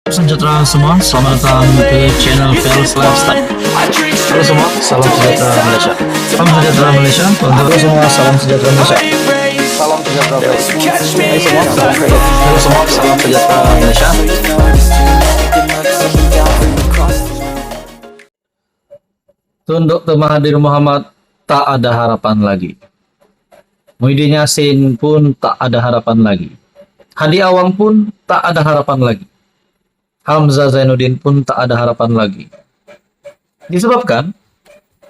Sejahtera semua, selamat datang ke channel Fels Lifestyle. Halo semua, salam sejahtera Malaysia. Salam sejahtera Malaysia. Halo semua, salam sejahtera Malaysia. Salam sejahtera Malaysia. Halo semua, salam sejahtera Malaysia. Tunduk Tuan Mahathir Mohamad, tak ada harapan lagi. Muhyiddin Yassin pun tak ada harapan lagi. Hadi Awang pun tak ada harapan lagi. Hamzah Zainuddin pun tak ada harapan lagi. Disebabkan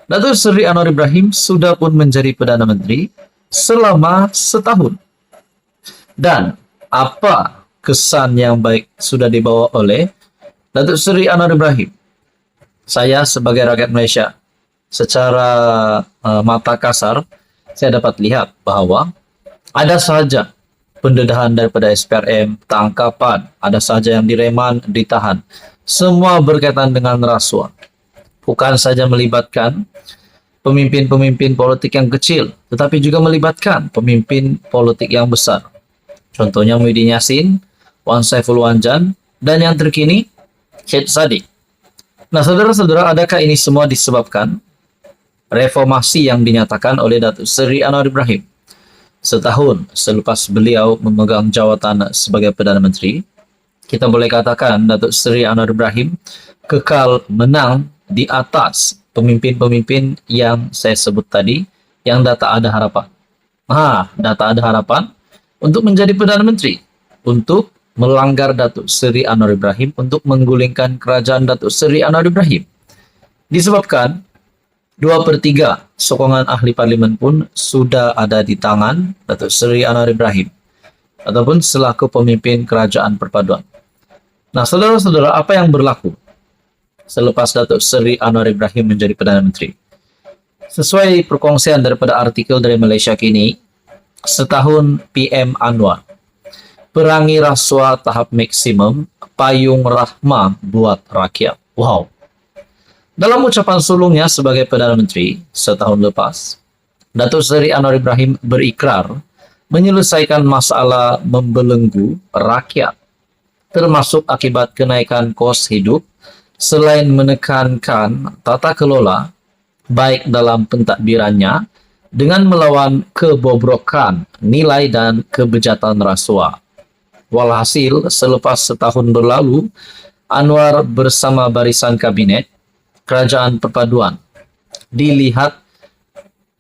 Datuk Seri Anwar Ibrahim sudah pun menjadi Perdana Menteri selama setahun. Dan apa kesan yang baik sudah dibawa oleh Datuk Seri Anwar Ibrahim? Saya sebagai rakyat Malaysia, secara mata kasar, saya dapat lihat bahwa ada sahaja pendedahan daripada SPRM, tangkapan, ada saja yang direman, ditahan. Semua berkaitan dengan rasuah. Bukan saja melibatkan pemimpin-pemimpin politik yang kecil, tetapi juga melibatkan pemimpin politik yang besar. Contohnya Muhyiddin Yassin, Wan Saiful Wanjan, dan yang terkini, Syed Saddiq. Nah, saudara-saudara, adakah ini semua disebabkan reformasi yang dinyatakan oleh Datuk Seri Anwar Ibrahim setahun selepas beliau memegang jawatan sebagai Perdana Menteri? Kita boleh katakan Datuk Seri Anwar Ibrahim kekal menang di atas pemimpin-pemimpin yang saya sebut tadi, yang dah tak ada harapan. Dah tak ada harapan untuk menjadi Perdana Menteri, untuk melanggar Datuk Seri Anwar Ibrahim, untuk menggulingkan kerajaan Datuk Seri Anwar Ibrahim. Disebabkan 2/3 sokongan ahli parlimen pun sudah ada di tangan Datuk Seri Anwar Ibrahim ataupun selaku pemimpin kerajaan perpaduan. Nah, saudara-saudara, apa yang berlaku selepas Datuk Seri Anwar Ibrahim menjadi Perdana Menteri? Sesuai perkongsian daripada artikel dari Malaysia Kini, setahun PM Anwar, perangi rasuah tahap maksimum, payung rahmah buat rakyat. Wow. Dalam ucapan sulungnya sebagai Perdana Menteri setahun lepas, Datuk Seri Anwar Ibrahim berikrar menyelesaikan masalah membelenggu rakyat, termasuk akibat kenaikan kos hidup, selain menekankan tata kelola baik dalam pentadbirannya dengan melawan kebobrokan nilai dan kebejatan rasuah. Walhasil, selepas setahun berlalu, Anwar bersama barisan kabinet Kerajaan Perpaduan dilihat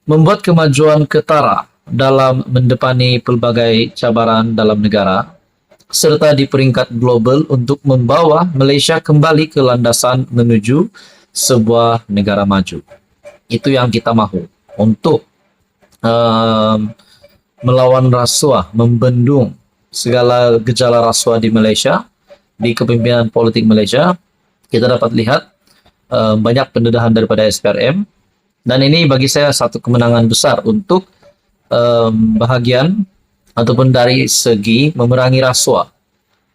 membuat kemajuan ketara dalam mendepani pelbagai cabaran dalam negara, serta di peringkat global untuk membawa Malaysia kembali ke landasan menuju sebuah negara maju. Itu yang kita mahu, untuk melawan rasuah, membendung segala gejala rasuah di Malaysia, di kepemimpinan politik Malaysia. Kita dapat lihat banyak pendedahan daripada SPRM, dan ini bagi saya satu kemenangan besar untuk bahagian ataupun dari segi memerangi rasuah.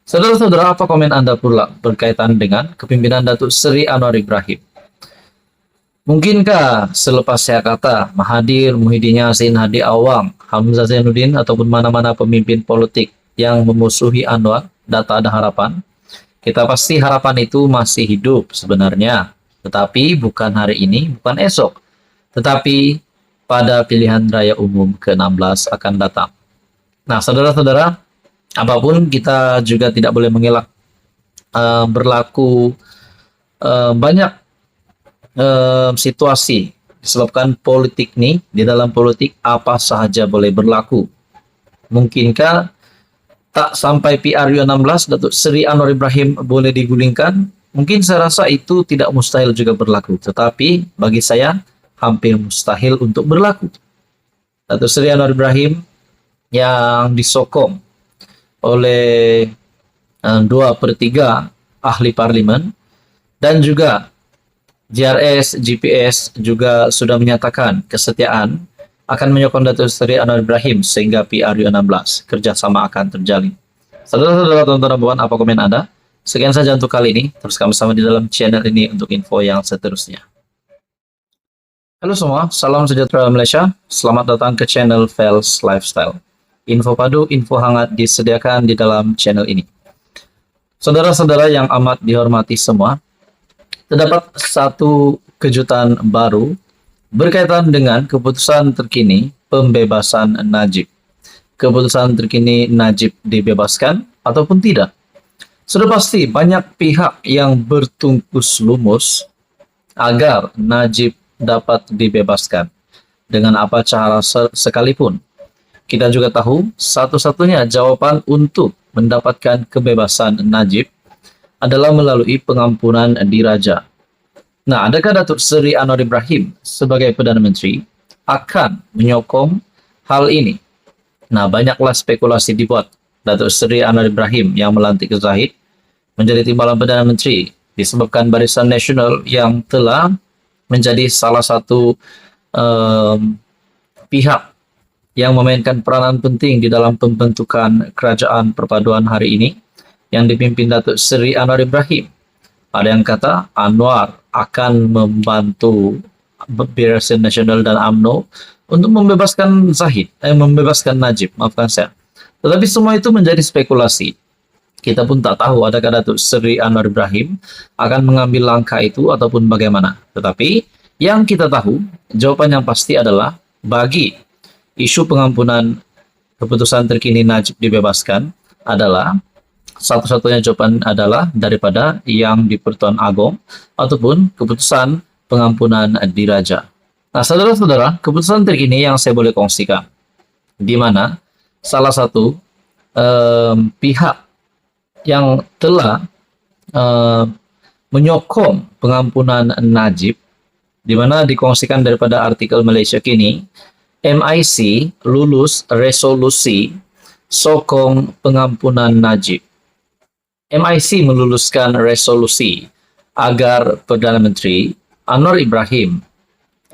Saudara-saudara, apa komen Anda pula berkaitan dengan kepimpinan Datuk Seri Anwar Ibrahim? Mungkinkah selepas saya kata Mahathir, Muhyiddin Yassin, Hadi Awang, Hamzah Zainuddin ataupun mana-mana pemimpin politik yang memusuhi Anwar tak ada harapan? Kita pasti harapan itu masih hidup sebenarnya, tetapi bukan hari ini, bukan esok, tetapi pada pilihan raya umum ke-16 akan datang. Nah, saudara-saudara, apapun kita juga tidak boleh mengelak berlaku banyak situasi disebabkan politik nih. Di dalam politik apa sahaja boleh berlaku. Mungkinkah tak sampai PRU16 Datuk Seri Anwar Ibrahim boleh digulingkan? Mungkin saya rasa itu tidak mustahil juga berlaku, tetapi bagi saya hampir mustahil untuk berlaku. Datuk Seri Anwar Ibrahim yang disokong oleh 2/3 ahli parlimen, dan juga JRS, GPS juga sudah menyatakan kesetiaan akan menyokong Datuk Seri Anwar Ibrahim sehingga PRU16 kerjasama akan terjalin. Saudara-saudara, tonton bukan apa komen Anda? Sekian saja untuk kali ini. Teruskan bersama di dalam channel ini untuk info yang seterusnya. Halo semua, salam sejahtera Malaysia. Selamat datang ke channel Fels Lifestyle. Info padu, info hangat disediakan di dalam channel ini. Saudara-saudara yang amat dihormati semua, terdapat satu kejutan baru berkaitan dengan keputusan terkini pembebasan Najib. Keputusan terkini Najib dibebaskan ataupun tidak. Sudah pasti banyak pihak yang bertungkus lumus agar Najib dapat dibebaskan dengan apa cara sekalipun. Kita juga tahu satu-satunya jawaban untuk mendapatkan kebebasan Najib adalah melalui pengampunan diraja. Nah, adakah Datuk Seri Anwar Ibrahim sebagai Perdana Menteri akan menyokong hal ini? Nah, banyaklah spekulasi dibuat. Datuk Seri Anwar Ibrahim yang melantik Zahid menjadi timbalan Perdana Menteri disebabkan Barisan Nasional yang telah menjadi salah satu pihak yang memainkan peranan penting di dalam pembentukan kerajaan perpaduan hari ini yang dipimpin Datuk Seri Anwar Ibrahim. Ada yang kata Anwar akan membantu Barisan Nasional dan UMNO untuk membebaskan membebaskan Najib, maafkan saya. Tetapi semua itu menjadi spekulasi. Kita pun tak tahu adakah Datuk Seri Anwar Ibrahim akan mengambil langkah itu ataupun bagaimana. Tetapi yang kita tahu, jawaban yang pasti adalah bagi isu pengampunan keputusan terkini Najib dibebaskan adalah satu-satunya jawaban adalah daripada yang di Pertuan Agong ataupun keputusan pengampunan diraja. Nah, saudara-saudara, keputusan terkini yang saya boleh kongsikan, di mana salah satu pihak yang telah menyokong pengampunan Najib, di mana dikongsikan daripada artikel Malaysia Kini, MIC lulus resolusi sokong pengampunan Najib. MIC meluluskan resolusi agar Perdana Menteri Anwar Ibrahim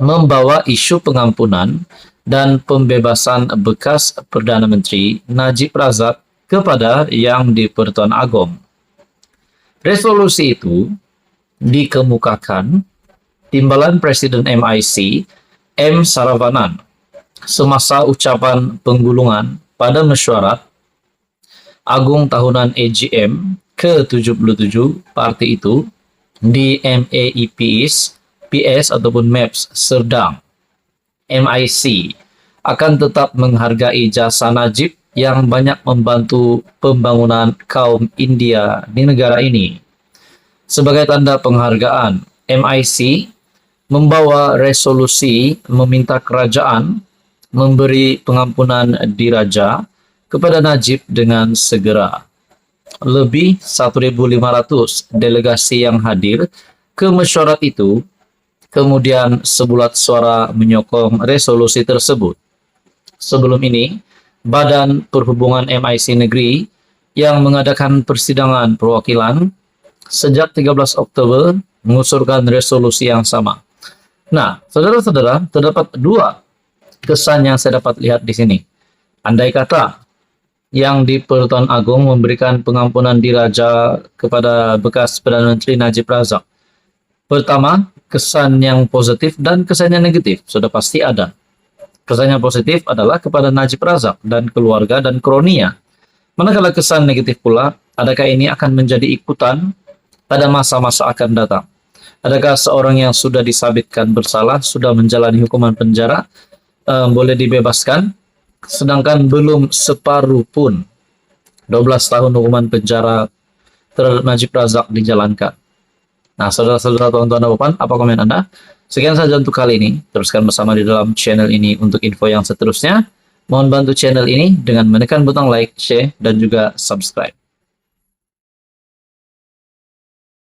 membawa isu pengampunan dan pembebasan bekas Perdana Menteri Najib Razak kepada Yang di-Pertuan Agong. Resolusi itu dikemukakan Timbalan Presiden MIC M. Saravanan semasa ucapan penggulungan pada mesyuarat Agung tahunan AGM ke-77 parti itu di MAEPS PS ataupun MEPS Serdang. MIC akan tetap menghargai jasa Najib yang banyak membantu pembangunan kaum India di negara ini. Sebagai tanda penghargaan, MIC membawa resolusi meminta kerajaan memberi pengampunan diraja kepada Najib dengan segera. Lebih 1.500 delegasi yang hadir ke mesyuarat itu kemudian sebulat suara menyokong resolusi tersebut. Sebelum ini, Badan Perhubungan MIC Negeri yang mengadakan persidangan perwakilan sejak 13 Oktober mengusulkan resolusi yang sama. Nah, saudara-saudara, terdapat dua kesan yang saya dapat lihat di sini. Andai kata yang di Pertuan Agong memberikan pengampunan diraja kepada bekas Perdana Menteri Najib Razak. Pertama, kesan yang positif dan kesan yang negatif sudah pasti ada. Kesan yang positif adalah kepada Najib Razak dan keluarga dan kronia. Manakala kesan negatif pula, adakah ini akan menjadi ikutan pada masa-masa akan datang? Adakah seorang yang sudah disabitkan bersalah, sudah menjalani hukuman penjara, boleh dibebaskan, sedangkan belum separuh pun 12 tahun hukuman penjara terhadap Najib Razak dijalankan? Nah, saudara-saudara, tuan-tuan dan puan, apa komen Anda? Sekian saja untuk kali ini. Teruskan bersama di dalam channel ini untuk info yang seterusnya. Mohon bantu channel ini dengan menekan butang like, share, dan juga subscribe.